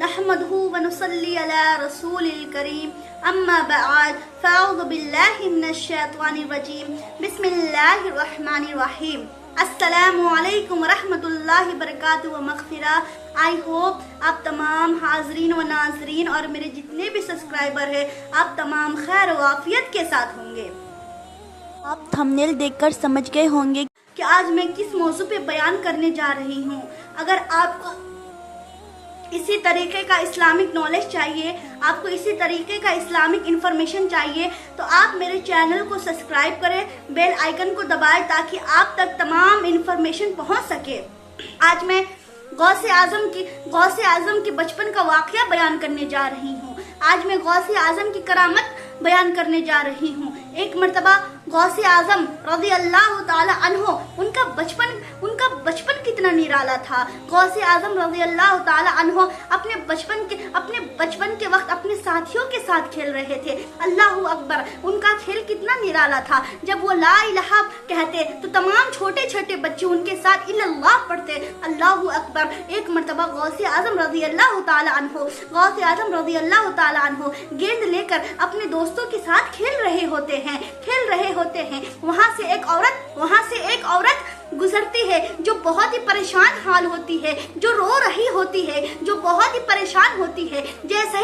نحمده ونصلي على رسول الكريم اما بعد فاعوذ بالله من الشیطان الرجیم بسم اللہ الرحمن الرحیم السلام علیکم ورحمۃ اللہ وبرکاتہ و مغفرہ۔ آئی ہوپ آپ تمام حاضرین و ناظرین اور میرے جتنے بھی سبسکرائبر ہیں آپ تمام خیر و عافیت کے ساتھ ہوں گے۔ آپ تھمبنیل دیکھ کر سمجھ گئے ہوں گے کہ آج میں کس موضوع پہ بیان کرنے جا رہی ہوں۔ اگر آپ کو اسی طریقے کا اسلامک نالج چاہیے، آپ کو اسی طریقے کا اسلامک انفارمیشن چاہیے تو آپ میرے چینل کو سبسکرائب کریں، بیل آئیکن کو دبائیں تاکہ آپ تک تمام انفارمیشن پہنچ سکے۔ آج میں غوث اعظم کی بچپن کا واقعہ بیان کرنے جا رہی ہوں۔ آج میں غوث اعظم کی کرامت بیان کرنے جا رہی ہوں۔ ایک مرتبہ غوث اعظم رضی اللہ تعالی عنہ ان کا بچپن کتنا نرالا تھا۔ غوث اعظم رضی اللہ تعالی عنہ اپنے بچپن کے وقت اپنے ساتھیوں کے ساتھ کھیل رہے تھے۔ اللہ اکبر، ان کا کھیل کتنا نرالا تھا۔ جب وہ لا الہ کہتے تو تمام چھوٹے چھوٹے بچے ان کے ساتھ الا اللہ پڑھتے۔ اللہ اکبر۔ ایک مرتبہ غوث اعظم رضی اللہ تعالی عنہ گیند لے کر اپنے دوستوں کے ساتھ کھیل رہے ہوتے ہیں۔ وہاں سے ایک عورت گزرتی ہے جو بہت ہی پریشان حال ہوتی ہے، جو رو رہی ہوتی ہے، جو بہت ہی پریشان ہوتی ہے۔ جیسے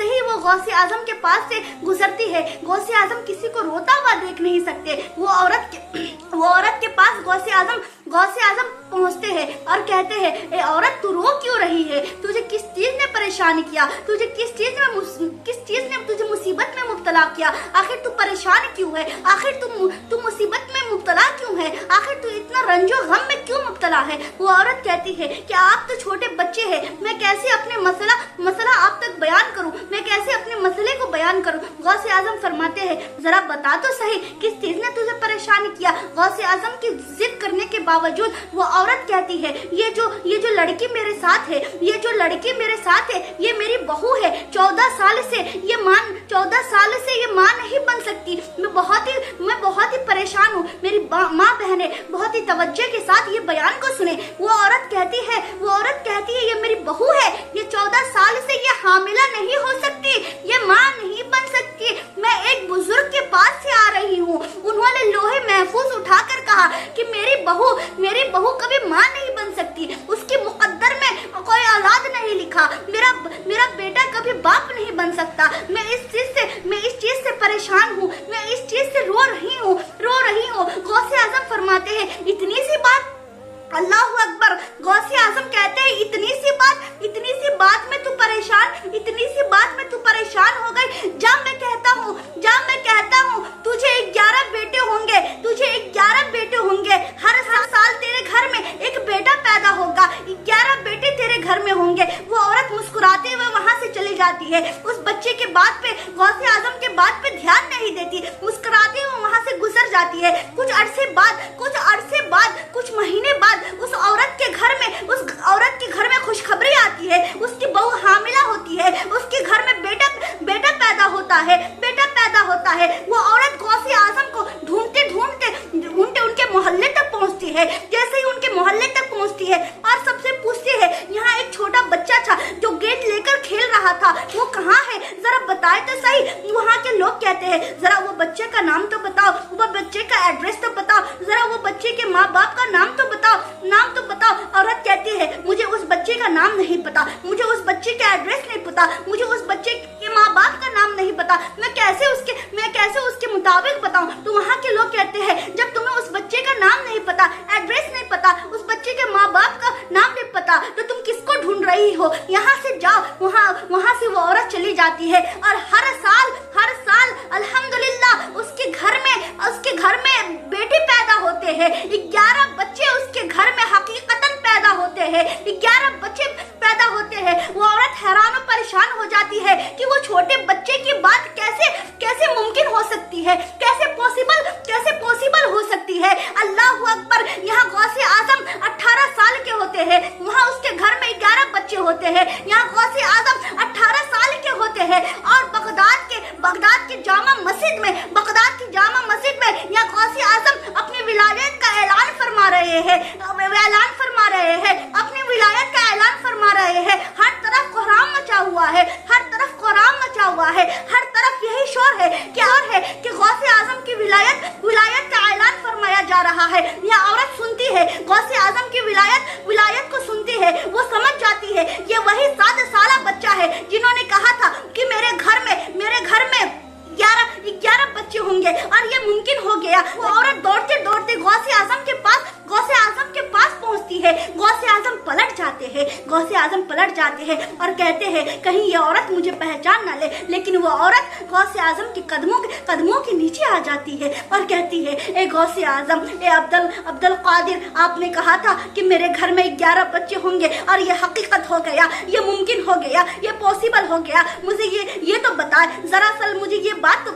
ہی وہ غوث اعظم کے پاس سے گزرتی ہے، غوث اعظم کسی کو روتا ہوا دیکھ نہیں سکتے۔ وہ عورت کے پاس غوث اعظم پہنچتے ہیں اور کہتے ہیں، اے عورت تو رو کیوں رہی ہے؟ تجھے کس چیز نے پریشان کیا؟ تجھے کس چیز نے تجھے مصیبت میں مبتلا کیا؟ آخر تو پریشان کیوں ہے؟ آخر تو مصیبت میں مبتلا کیوں ہے؟ آخر تو اتنا رنج و غم میں کیوں مبتلا ہے؟ وہ عورت کہتی ہے کہ آپ تو چھوٹے بچے ہیں، میں کیسے اپنے مسئلہ آپ تک بیان کروں؟ میں کیسے اپنے مسئلے کو بیان کروں؟ غوث اعظم فرماتے ہیں، ذرا بتا تو صحیح کس چیز نے تجھے پریشان کیا؟ غوث اعظم کی ضد کرنے کے باوجود وہ عورت کہتی ہے، یہ جو لڑکی میرے ساتھ ہے، یہ میری بہو ہے۔ 14 سال سے یہ ماں نہیں بن سکتی۔ میں بہت ہی پریشان ہوں۔ میری ماں بہنیں بہت ہی توجہ کے ساتھ یہ بیان کو سنیں۔ وہ عورت کہتی ہے یہ میری بہو ہے، یہ 14 سال سے یہ حاملہ نہیں ہو سکتی، یہ ماں نہیں بن سکتی۔ میں ایک بزرگ کے پاس سے آ رہی ہوں، انہوں نے لوہے محفوظ اٹھا کر کہا کہ میری بہو کبھی ماں نہیں بن سکتی، اس کی مقدر میں کوئی اولاد نہیں لکھا، میرا بیٹا کبھی باپ نہیں بن سکتا۔ میں اس چیز سے پریشان ہوں، میں اس چیز سے رو رہی ہوں۔ غوث اعظم فرماتے ہیں، اتنی سی بات؟ اللہ اکبر۔ غوث اعظم کہتے ہیں، اتنی سی بات میں تو پریشان ہو گئی؟ جب میں کہتا ہوں تجھے 11 بیٹے ہوں گے، ہر سال تیرے گھر میں ایک بیٹا پیدا ہوگا، 11 بیٹے تیرے گھر میں ہوں گے۔ وہ عورت مسکراتے ہوئے وہاں سے چلی جاتی ہے۔ اس بچے کے بات پہ، غوث اعظم کے بات پہ دھیان نہیں دیتی، مسکراتے ہوئے وہاں سے گزر جاتی ہے۔ کچھ عرصے بعد کچھ مہینے بعد اس عورت کے گھر میں خوشخبری آتی ہے، اس کی بہو حاملہ ہوتی ہے، اس کے گھر میں بیٹا پیدا ہوتا ہے۔ وہ عورت غوث اعظم کو ڈھونڈتے ان کے محلے تک پہنچتی ہے۔ جیسے ہی ان کے محلے تک پہنچتی ہے اور سب سے پوچھتی ہے، یہاں ایک چھوٹا بچہ تھا جو گیند لے کر کھیل رہا تھا، وہ کہاں ہے؟ ذرا بتائے تو صحیح۔ وہاں کے لوگ کہتے ہیں، ذرا وہ بچے کا نام تو بتاؤ، وہ بچے کا ایڈریس تو بتاؤ، ذرا وہ بچے کے ماں باپ کا نام تو بتاؤ۔ عورت کہتی ہے، مجھے اس بچے کا نام نہیں پتا، مجھے اس بچے کا ایڈریس نہیں پتا، مجھے اس بچے کے ماں باپ کا نام نہیں پتا، میں کیسے اس کے مطابق بتاؤں؟ تو وہاں کے لوگ کہتے ہیں، جب تمہیں اس بچے کا نام نہیں پتا، ایڈریس نہیں پتا، اس بچے کے ماں باپ کا نام نہیں پتا، تو تم کس کو ڈھونڈ رہی ہو؟ یہاں سے جاؤ۔ وہاں سے وہ عورت چلی جاتی ہے اور ہر سال الحمدللہ اس کے گھر میں بیٹے پیدا ہوتے ہیں۔ 11 بچے اس کے گھر میں حقیقتاً پیدا ہوتے ہیں، 11 بچے پیدا ہوتے ہیں۔ وہ عورت حیران و پریشان ہو جاتی ہے کہ وہ چھوٹے بچے کی بات کیسے ممکن ہو سکتی ہے، کیسے پاسبل ہو سکتی ہے۔ اللہ اکبر۔ یہاں غوث اعظم 18 سال کے ہوتے ہیں، وہاں اس کے گھر میں 11 بچے ہوتے ہیں۔ یہاں غوث اعظم 18 سال کے ہوتے ہیں اور بغداد کی جامع مسجد میں یہاں غوث اعظم اپنی ولایت کا اعلان فرما رہے ہیں، اپنی ولایت کا اعلان فرما رہے ہیں۔ ہر طرف غوث اعظم پلٹ جاتے ہیں اور کہتے ہیں کہیں یہ عورت مجھے پہچان نہ لے، لیکن وہ عورت غوث اعظم کے قدموں کے نیچے آ جاتی ہے اور کہتی ہے اے غوث اعظم، اے عبد القادر، آپ نے کہا تھا کہ میرے گھر میں 11 بچے ہوں گے اور یہ حقیقت ہو گیا، یہ ممکن ہو گیا، یہ پاسبل ہو گیا۔ مجھے یہ تو بتائے، ذرا سا مجھے یہ بات تو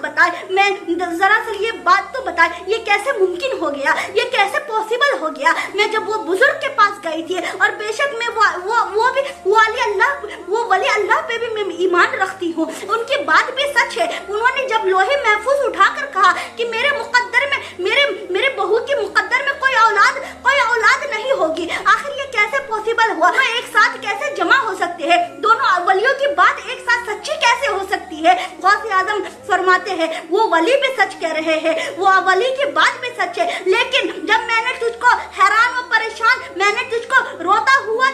بتائے، یہ کیسے ممکن ہو گیا، یہ کیسے پاسبل ہو گیا۔ میں جب وہ بزرگ کے پاس گئی تھی، اور بے شک میں وہ ولی اللہ پہ بھی میں ایمان رکھتی ہوں، ان کی بات بھی سچ ہے۔ انہوں نے جب لوہے محفوظ اٹھا کر کہا کہ میرے مقدر میں، میرے بہو کے مقدر میں کوئی اولاد نہیں ہوگی، آخر یہ کیسے پاسبل ہوا، وہ ایک ساتھ کیسے جمع ہو سکتے ہیں، دونوں ولیوں کی بات ایک ساتھ سچی کیسے ہو سکتی ہے؟ غوث اعظم فرماتے ہیں وہ ولی بھی سچ کہہ رہے ہیں، وہ ولی کی بات بھی سچ ہے، لیکن جب میں نے تجھ کو حیران و پریشان، میں نے تجھ کو روتا ہوا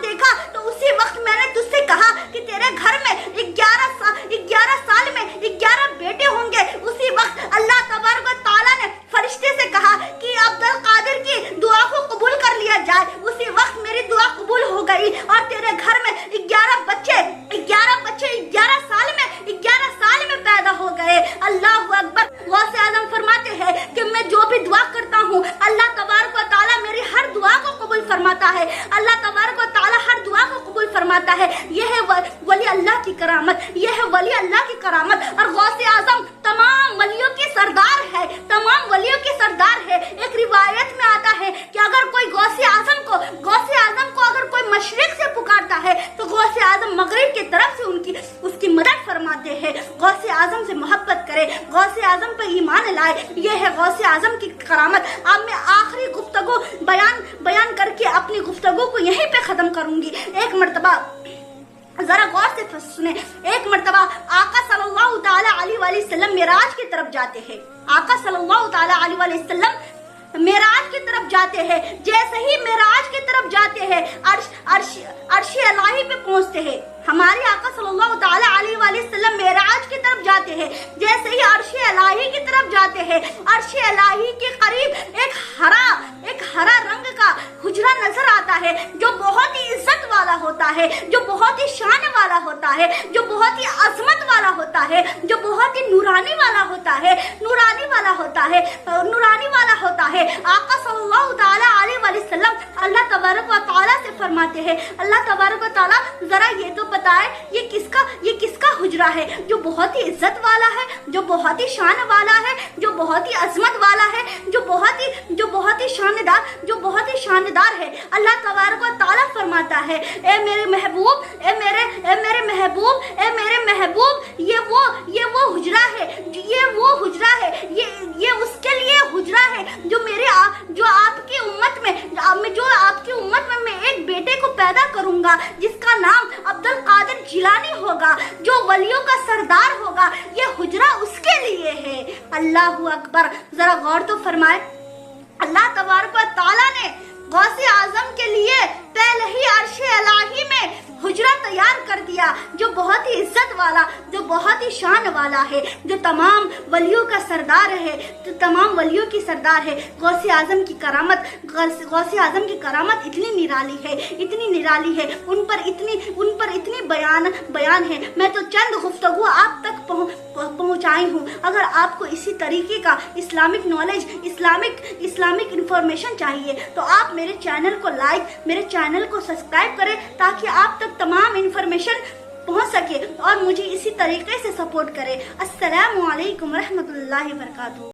دیکھا تو اسی وقت میں نے تجھ سے کہا کہ تیرے گھر میں 11 سال میں 11 بیٹے ہوں گے۔ اسی وقت اللہ تبارک و تعالیٰ نے فرشتے سے کہا کہ عبد القادر کی دعا کو قبول کر لیا جائے۔ اسی وقت میری دعا قبول ہو گئی اور تیرے گھر میں 11 بچے 11 سال میں پیدا ہو گئے۔ اللہ اکبر۔ غوث اعظم فرماتے ہیں کہ میں جو بھی دعا کرتا ہوں اللہ تبارک و تعالیٰ میری ہر دعا کو قبول فرماتا ہے، اللہ تبارک و تعالیٰ ہر دعا کو قبول فرماتا ہے۔ یہ ہے ولی اللہ کی کرامت، یہ ہے ولی اللہ کی کرامت۔ اور غوث اعظم تمام ولیوں کے سردار ہے، تمام ولیوں کے سردار ہے۔ ایک روایت میں آتا ہے کہ اگر کوئی غوث اعظم کو اگر کوئی مشرق سے پکارتا ہے تو غوث اعظم مغرب کی طرف سے اس کی مدد فرماتے ہیں۔ غوث اعظم سے محبت کرے، غوث اعظم پہ ایمان لائے، یہ ہے غوث اعظم کی کرامت۔ اب میں آخری گفتگو بیان کر کے اپنی گفتگو کو یہیں پہ ختم کروں گی۔ ایک مرتبہ ذرا غور سے سنیں، ایک مرتبہ آقا صلی اللہ تعالی علیہ وآلہ وسلم معراج کی طرف جاتے ہیں، آقا صلی اللہ تعالی علیہ وآلہ وسلم معراج کی طرف جاتے ہیں۔ جیسے ہی معراج کی طرف جاتے ہیں عرش الہی پہ پہنچتے ہیں۔ ہمارے آقا صلی اللہ تعالی علیہ وآلہ وسلم معراج کی طرف جاتے ہیں، جیسے ہی عرش الہی کی طرف جاتے ہیں، عرش الہی کے قریب ایک ہرا رنگ کا حجرہ نظر آتا ہے جو بہت ہی عزت والا ہوتا ہے، جو بہت ہی شان والا ہوتا ہے، جو بہت ہی عظمت والا ہوتا ہے، جو بہت ہی نورانی والا ہوتا ہے۔ آقا صلی اللہ تعالی علیہ وآلہ وسلم اللہ تبارک و تعالیٰ سے فرماتے ہیں، اللہ تبارک و تعالیٰ ذرا یہ تو بتائے یہ کس کا حجرہ ہے جو بہت ہی عزت والا ہے، جو بہت ہی شان والا ہے، جو بہت ہی عظمت والا ہے، جو بہت ہی شاندار ہے۔ اللہ تبارک و تعالیٰ فرماتا ہے اے میرے محبوب، یہ وہ حجرہ ہے، یہ اس کے لیے حجرہ ہے جو آپ کی امت میں میں ایک بیٹے کو پیدا کروں گا جس کا نام عبد القادر جیلانی ہوگا، جو ولیوں کا سردار ہوگا۔ یہ حجرہ اس کے لیے ہے۔ اللہ اکبر۔ ذرا غور تو فرمائے، اللہ تبارک و تعالیٰ نے غوث اعظم کے لیے پہلے ہی عرش الہی میں حجرہ تیار کر دیا جو بہت ہی عزت والا، جو بہت ہی شان والا ہے، جو تمام ولیوں کا سردار ہے، جو تمام ولیوں کی سردار ہے۔ غوث اعظم کی کرامت اتنی نرالی ہے، ان پر اتنی بیان ہے۔ میں تو چند گفتگو آپ تک پہنچائی ہوں۔ اگر آپ کو اسی طریقے کا اسلامک نالج، اسلامک انفارمیشن چاہیے تو آپ میرے چینل کو لائک، میرے چینل کو سبسکرائب کریں تاکہ آپ تک تمام انفارمیشن پہنچ سکے اور مجھے اسی طریقے سے سپورٹ کرے۔ السلام علیکم ورحمۃ اللہ وبرکاتہ۔